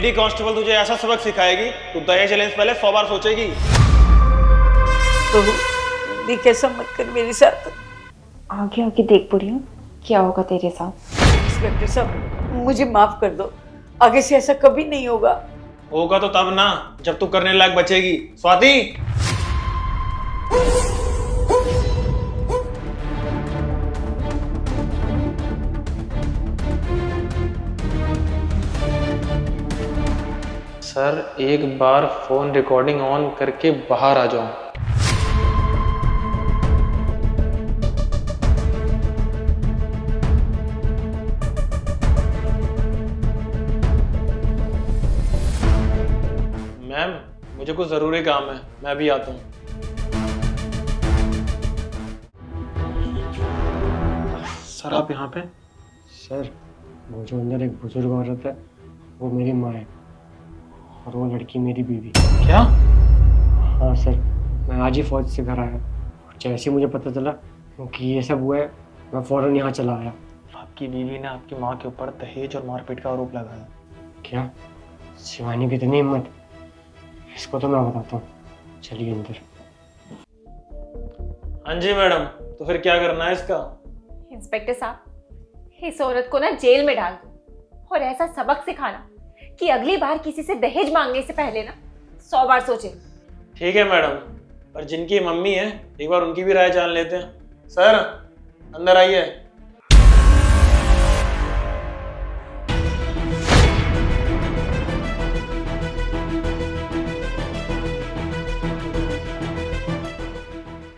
Lady constable तुझे ऐसा सबक सिखाएगी तू दहेज लेने से पहले 100 बार सोचेगी। तो देख ऐसा मत कर मेरे साथ। आगे आगे देख बुढ़ी हूँ क्या होगा तेरे साथ। इंस्पेक्टर साहब मुझे माफ कर दो, आगे से ऐसा कभी नहीं होगा। होगा तो तब ना जब तू करने लायक बचेगी। स्वाति, सर एक बार फोन रिकॉर्डिंग ऑन करके बाहर आ जाओ। मैम मुझे कुछ जरूरी काम है, मैं अभी आता हूँ। सर आप यहाँ पे? सर वो जो अंदर एक बुजुर्ग औरत है वो मेरी माँ है और वो लड़की मेरी बीवी। क्या? हाँ सर, मैं आज ही फौज से घर आया और जैसे ही मुझे पता चला कि ये सब हुआ है मैं फ़ौरन यहाँ चला आया। आपकी बीवी ने आपकी माँ के ऊपर दहेज और मारपीट का आरोप लगाया। क्या? शिवानी की इतनी हिम्मत, इसको तो मैं बताता हूँ, चलिए अंदर। हाँ जी मैडम, तो फिर क्या करना है इसका? इंस्पेक्टर साहब इस औरत को ना जेल में डाल दो और ऐसा सबक सिखाना कि अगली बार किसी से दहेज मांगने से पहले ना 100 बार सोचे। ठीक है मैडम, पर जिनकी मम्मी है एक बार उनकी भी राय जान लेते हैं। सर अंदर आइए।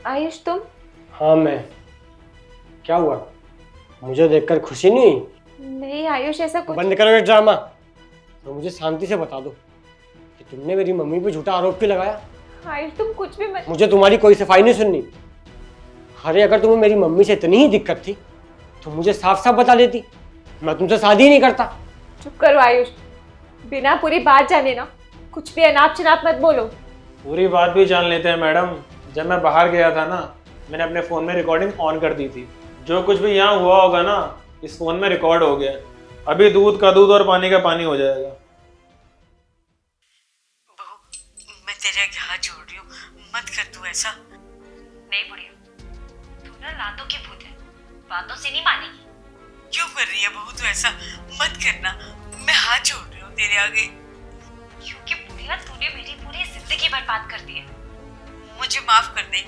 आयुष तुम? हाँ मैं। क्या हुआ, मुझे देखकर खुशी नहीं हुई? नहीं आयुष ऐसा कुछ। बंद करो ये ड्रामा और मुझे शांति से बता दो कि तुमने मेरी मम्मी पे झूठा आरोप क्यों लगाया। आयुष तुम कुछ भी मत। मुझे तुम्हारी कोई सफाई नहीं सुननी। अरे अगर तुम्हें मेरी मम्मी से इतनी ही दिक्कत थी तो मुझे साफ साफ बता देती, मैं तुमसे शादी ही नहीं करता। चुप करो आयुष, बिना पूरी बात जाने ना कुछ भी अनाप शनाप मत बोलो। पूरी बात भी जान लेते हैं मैडम। जब मैं बाहर गया था ना, मैंने अपने फ़ोन में रिकॉर्डिंग ऑन कर दी थी। जो कुछ भी यहाँ हुआ होगा ना इस फ़ोन में रिकॉर्ड हो गया। अभी दूध का दूध और पानी का पानी हो जाएगा। बहू मैं तेरे आगे हाथ जोड़ रही हूँ, मत कर तू ऐसा। नहीं बुढ़िया, तू ना लातों की भूत है, बातों से नहीं मानेगी। क्यों कर रही है बहू तू ऐसा? मत करना, मैं हाथ जोड़ रही हूँ तेरे आगे। क्योंकि बुढ़िया तूने मेरी पूरी जिंदगी बर्बाद कर दी है। मुझे माफ कर दे,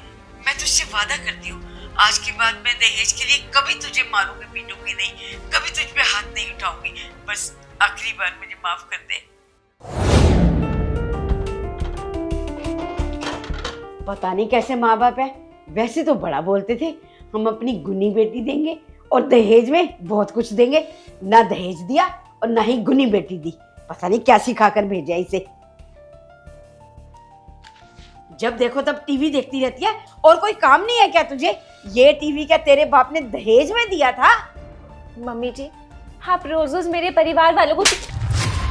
मैं तुझसे वादा करती हूँ आज के बाद मैं दहेज के लिए कभी तुझे मारूंगी पीटूंगी नहीं, कभी तुझ पे हाथ नहीं उठाऊंगी। बस आखिरी बार मुझे माफ कर दे। पता नहीं कैसे माँ बाप है, वैसे तो बड़ा बोलते थे हम अपनी गुनी बेटी देंगे और दहेज में बहुत कुछ देंगे। ना दहेज दिया और ना ही गुनी बेटी दी, पता नहीं क्या सिखा कर भेजा इसे। जब देखो तब टीवी देखती रहती है और कोई काम नहीं है क्या तुझे? ये टीवी क्या तेरे बाप ने दहेज में दिया था? मम्मी जी आप रोज रोज मेरे परिवार वालों को।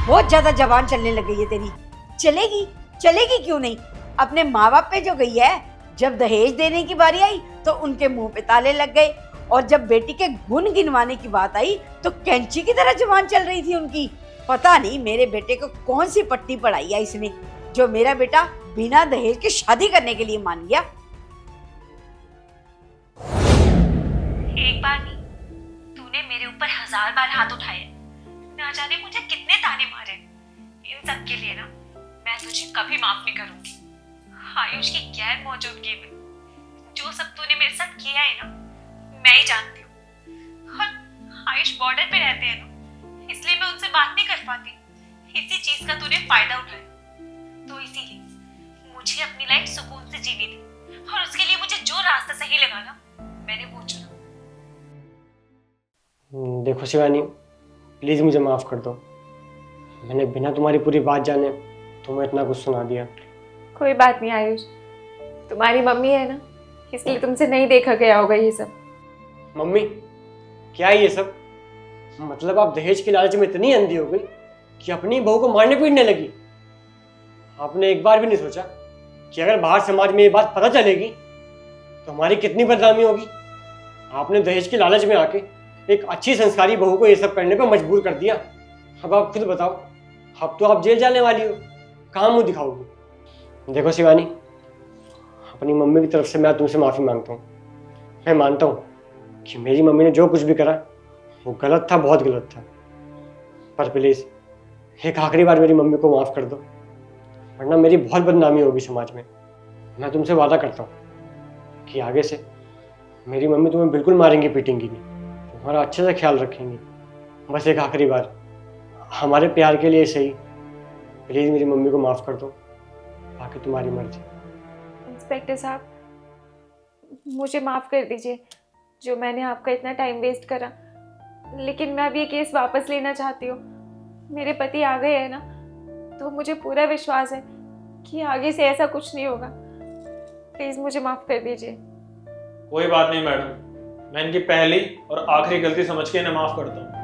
बहुत ज्यादा जबान चलने लग गई है तेरी। चलेगी चलेगी क्यों नहीं? अपने माँ बाप पे जो गई है। जब दहेज देने की बारी आई तो उनके मुंह पे ताले लग गए और जब बेटी के गुण गिनवाने की बात आई तो कैंची की तरह जुबान चल रही थी उनकी। पता नहीं मेरे बेटे को कौन सी पट्टी पढ़ाई है इसने जो मेरा बेटा बिना दहेज के शादी करने के लिए मान गया। एक बार नहीं, तूने मेरे ऊपर 1000 बार हाथ उठाए। ना जाने मुझे कितने ताने मारे। इन सब के लिए ना मैं तुझे कभी माफ नहीं करूंगी। आयुष की गैर मौजूदगी में जो सब तूने मेरे साथ किया है ना, मैं ही जानती हूँ। और आयुष बॉर्डर पे रहते हैं ना, इसलिए मैं उनसे बात नहीं कर पाती। इसी चीज का तूने फायदा उठाया, तो इसीलिए मुझे अपनी लाइफ सुकून से जीनी थी और उसके लिए मुझे जो रास्ता सही लगा ना मैंने वो चुना। देखो शिवानी, प्लीज़ मुझे माफ़ कर दो। मैंने बिना तुम्हारी पूरी बात जाने तुम्हें इतना कुछ सुना दिया। कोई बात नहीं आयुष, तुम्हारी मम्मी है ना, इसलिए तुमसे नहीं देखा गया होगा ये सब। मम्मी क्या है ये सब? मतलब आप दहेज के लालच में इतनी अंधी हो गई कि अपनी बहू को मारने पीटने लगी। आपने एक बार भी नहीं सोचा कि अगर बाहर समाज में ये बात पता चलेगी तो हमारी कितनी बदनामी होगी। आपने दहेज के लालच में आके एक अच्छी संस्कारी बहू को ये सब करने पर मजबूर कर दिया। अब आप खुद बताओ, अब तो आप जेल जाने वाली हो, कहाँ मुंह दिखाओगी? देखो शिवानी, अपनी मम्मी की तरफ से मैं तुमसे माफ़ी मांगता हूँ। मैं मानता हूँ कि मेरी मम्मी ने जो कुछ भी करा वो गलत था, बहुत गलत था। पर प्लीज़ एक आखिरी बार मेरी मम्मी को माफ़ कर दो, वरना मेरी बहुत बदनामी होगी समाज में। मैं तुमसे वादा करता हूँ कि आगे से मेरी मम्मी तुम्हें बिल्कुल मारेंगी पीटेंगी नहीं, तुम्हारा अच्छे से ख्याल रखेंगी। बस एक आखिरी बार हमारे प्यार के लिए सही, प्लीज़ मेरी मम्मी को माफ़ कर दो, बाकी तुम्हारी मर्जी। इंस्पेक्टर साहब, मुझे माफ़ कर दीजिए जो मैंने आपका इतना टाइम वेस्ट करा, लेकिन मैं अब ये केस वापस लेना चाहती हूँ। मेरे पति आ गए हैं ना, तो मुझे पूरा विश्वास है कि आगे से ऐसा कुछ नहीं होगा। प्लीज़ मुझे माफ़ कर दीजिए। कोई बात नहीं मैडम, मैं इनकी पहली और आखिरी गलती समझ के इन्हें माफ़ करता हूँ।